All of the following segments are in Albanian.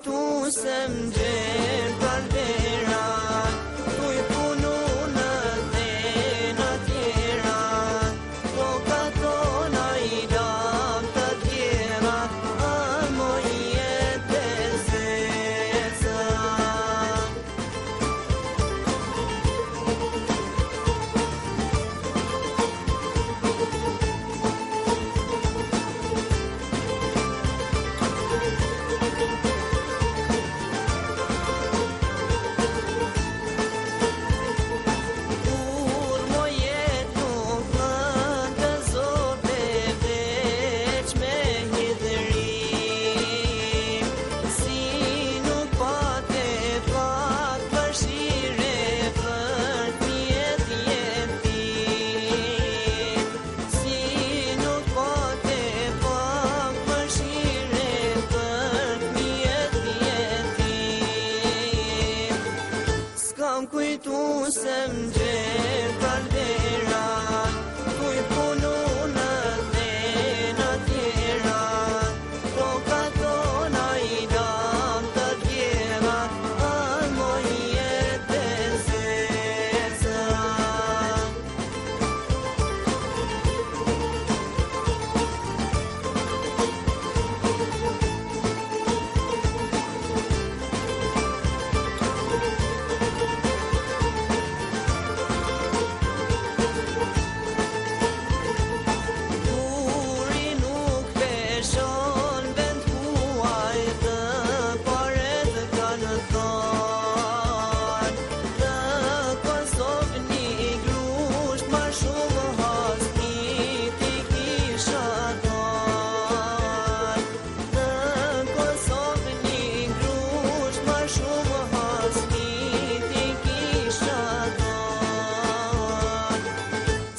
kujtu se m'gjen kalbera, tu I punu në dhena tjera, toka tona I dam të tjera, amo jetë zeca. S'kam kujtu se m'gjen kalbera, tu I punu në dhena tjera, toka tona I dam të tjera, amo jetë zeca.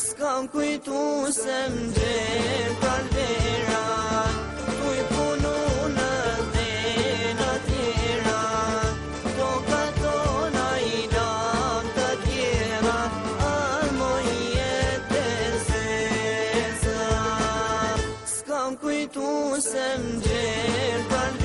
S'kam kujtu se m'gjen kalbera, tu I punu në dhena tjera, toka tona I dam të tjera, amo jetë zeca. S'kam kujtu se m'gjen kalbera,